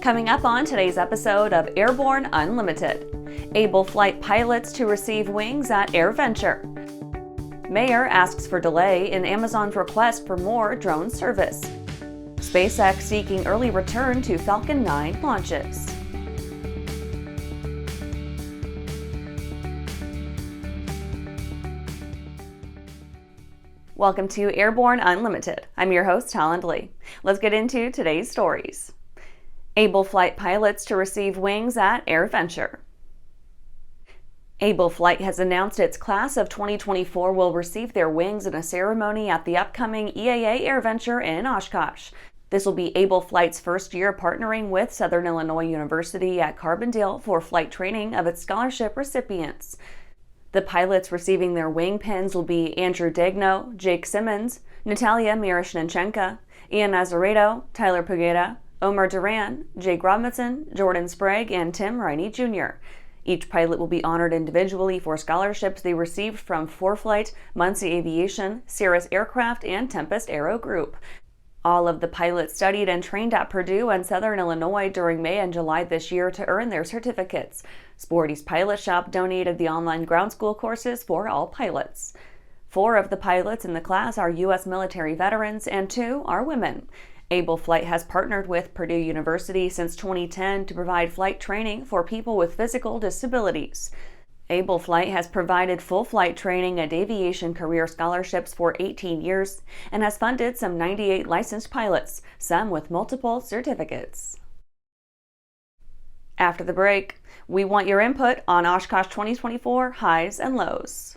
Coming up on today's episode of Airborne Unlimited, able flight pilots to receive wings at AirVenture. Mayor asks for delay in Amazon's request for more drone service. SpaceX seeking early return to Falcon 9 launches. Welcome to Airborne Unlimited. I'm your host, Holland Lee. Let's get into today's stories. Able flight pilots to receive wings at AirVenture. Able Flight has announced its class of 2024 will receive their wings in a ceremony at the upcoming EAA AirVenture in Oshkosh. This will be Able Flight's first year partnering with Southern Illinois University at Carbondale for flight training of its scholarship recipients. The pilots receiving their wing pins will be Andrew Dagno, Jake Simmons, Natalia Miroshnichenko, Ian Azaredo, Tyler Pugeda, Omar Duran, Jake Robinson, Jordan Sprague, and Tim Riney Jr. Each pilot will be honored individually for scholarships they received from ForeFlight, Muncie Aviation, Cirrus Aircraft, and Tempest Aero Group. All of the pilots studied and trained at Purdue and Southern Illinois during May and July this year to earn their certificates. Sporty's Pilot Shop donated the online ground school courses for all pilots. 4 of the pilots in the class are U.S. military veterans and 2 are women. Able Flight has partnered with Purdue University since 2010 to provide flight training for people with physical disabilities. Able Flight has provided full flight training and aviation career scholarships for 18 years and has funded some 98 licensed pilots, some with multiple certificates. After the break, we want your input on Oshkosh 2024 highs and lows.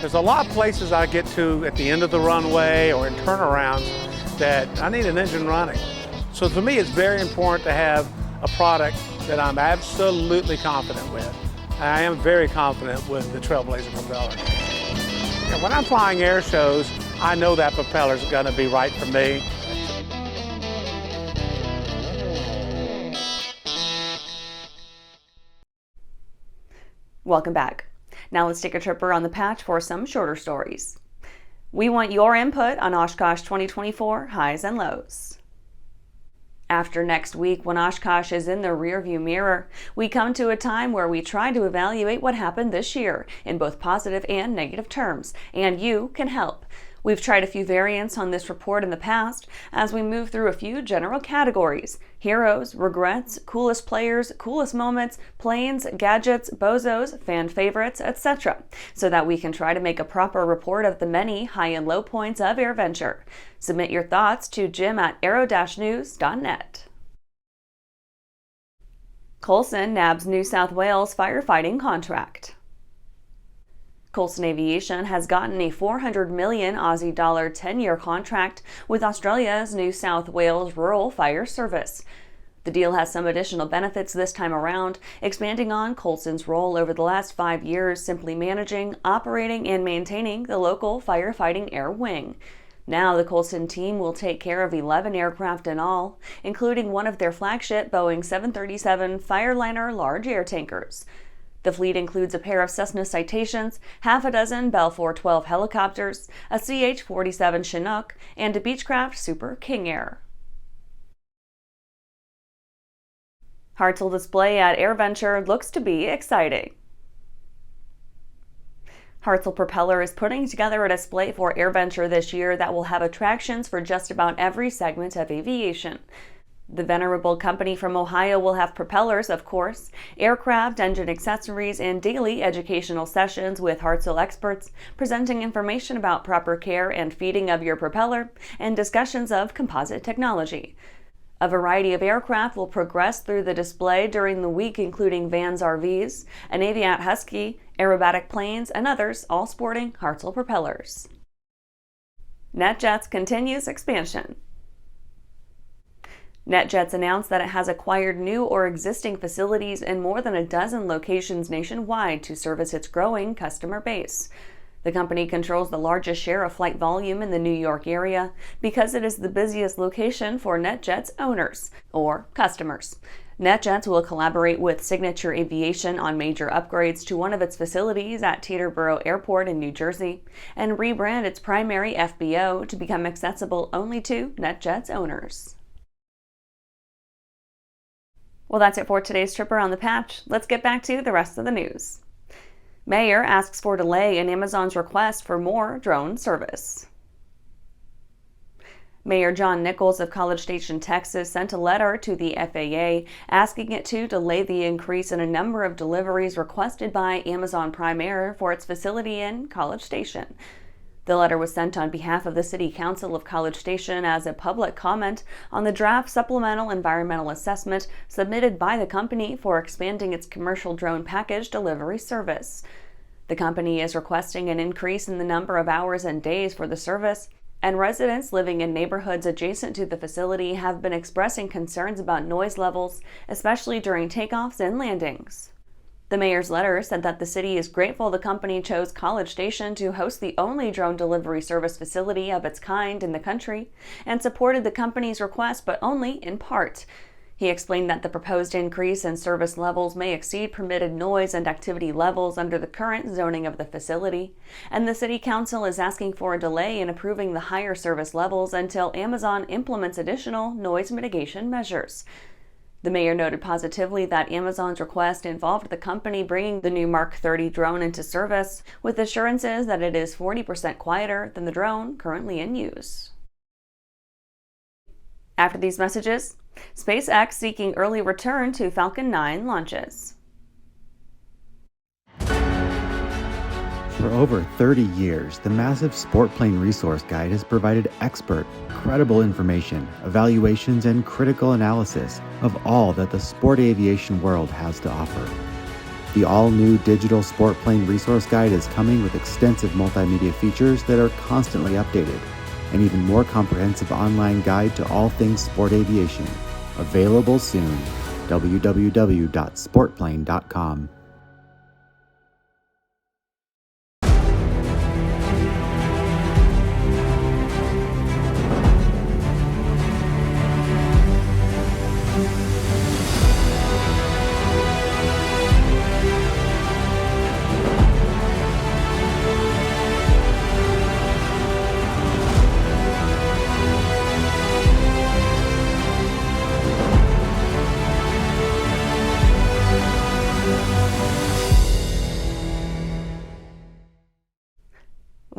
There's a lot of places I get to at the end of the runway or in turnarounds that I need an engine running. So for me, it's very important to have a product that I'm absolutely confident with. I am very confident with the Trailblazer propeller. And when I'm flying air shows, I know that propeller is going to be right for me. Welcome back. Now let's take a trip around the patch for some shorter stories. We want your input on Oshkosh 2024 highs and lows. After next week, when Oshkosh is in the rearview mirror, we come to a time where we try to evaluate what happened this year in both positive and negative terms, and you can help. We've tried a few variants on this report in the past as we move through a few general categories: heroes, regrets, coolest players, coolest moments, planes, gadgets, bozos, fan favorites, etc., so that we can try to make a proper report of the many high and low points of AirVenture. Submit your thoughts to Jim at Aero-News.net. Coulson nabs New South Wales firefighting contract. Coulson Aviation has gotten a 400 million Aussie dollar 10-year contract with Australia's New South Wales Rural Fire Service. The deal has some additional benefits this time around, expanding on Coulson's role over the last 5 years simply managing, operating, and maintaining the local firefighting air wing. Now the Coulson team will take care of 11 aircraft in all, including one of their flagship Boeing 737 Fireliner large air tankers. The fleet includes a pair of Cessna Citations, half a dozen Bell 412 helicopters, a CH-47 Chinook, and a Beechcraft Super King Air. Hartzell display at AirVenture looks to be exciting. Hartzell Propeller is putting together a display for AirVenture this year that will have attractions for just about every segment of aviation. The venerable company from Ohio will have propellers, of course, aircraft, engine accessories, and daily educational sessions with Hartzell experts presenting information about proper care and feeding of your propeller and discussions of composite technology. A variety of aircraft will progress through the display during the week, including Vans RVs, an Aviat Husky, aerobatic planes, and others, all sporting Hartzell propellers. NetJets continues expansion. NetJets announced that it has acquired new or existing facilities in more than a dozen locations nationwide to service its growing customer base. The company controls the largest share of flight volume in the New York area because it is the busiest location for NetJets owners, or customers. NetJets will collaborate with Signature Aviation on major upgrades to one of its facilities at Teterboro Airport in New Jersey and rebrand its primary FBO to become accessible only to NetJets owners. Well, that's it for today's trip around the patch. Let's get back to the rest of the news. Mayor asks for delay in Amazon's request for more drone service. Mayor John Nichols of College Station, Texas, sent a letter to the FAA asking it to delay the increase in a number of deliveries requested by Amazon Prime Air for its facility in College Station. The letter was sent on behalf of the City Council of College Station as a public comment on the draft supplemental environmental assessment submitted by the company for expanding its commercial drone package delivery service. The company is requesting an increase in the number of hours and days for the service, and residents living in neighborhoods adjacent to the facility have been expressing concerns about noise levels, especially during takeoffs and landings. The mayor's letter said that the city is grateful the company chose College Station to host the only drone delivery service facility of its kind in the country and supported the company's request, but only in part. He explained that the proposed increase in service levels may exceed permitted noise and activity levels under the current zoning of the facility, and the City Council is asking for a delay in approving the higher service levels until Amazon implements additional noise mitigation measures. The mayor noted positively that Amazon's request involved the company bringing the new Mark 30 drone into service, with assurances that it is 40% quieter than the drone currently in use. After these messages, SpaceX seeking early return to Falcon 9 launches. For over 30 years, the massive Sport Plane Resource Guide has provided expert, credible information, evaluations, and critical analysis of all that the sport aviation world has to offer. The all-new digital Sport Plane Resource Guide is coming with extensive multimedia features that are constantly updated, an even more comprehensive online guide to all things sport aviation. Available soon. www.sportplane.com.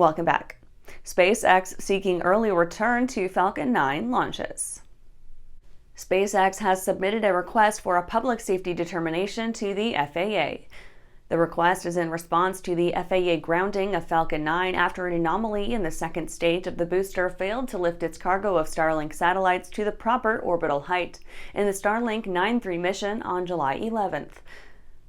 Welcome back. SpaceX seeking early return to Falcon 9 launches. SpaceX has submitted a request for a public safety determination to the FAA. The request is in response to the FAA grounding of Falcon 9 after an anomaly in the second stage of the booster failed to lift its cargo of Starlink satellites to the proper orbital height in the Starlink 9-3 mission on July 11th.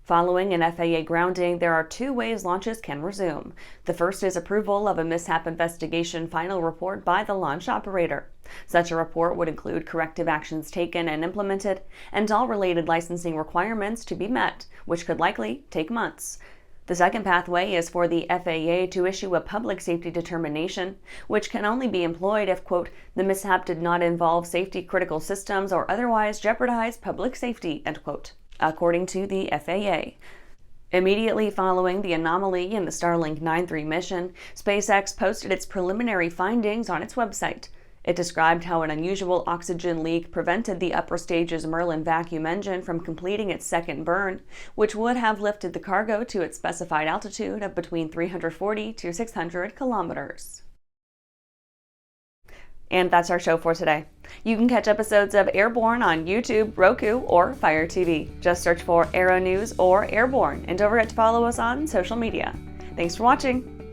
Following an FAA grounding, there are two ways launches can resume. The first is approval of a mishap investigation final report by the launch operator. Such a report would include corrective actions taken and implemented, and all related licensing requirements to be met, which could likely take months. The second pathway is for the FAA to issue a public safety determination, which can only be employed if, quote, the mishap did not involve safety critical systems or otherwise jeopardize public safety, end quote, according to the FAA. Immediately following the anomaly in the Starlink 9-3 mission, SpaceX posted its preliminary findings on its website. It described how an unusual oxygen leak prevented the upper stage's Merlin vacuum engine from completing its second burn, which would have lifted the cargo to its specified altitude of between 340 to 600 kilometers. And that's our show for today. You can catch episodes of Airborne on YouTube, Roku, or Fire TV. Just search for Aero-News or Airborne, and don't forget to follow us on social media. Thanks for watching.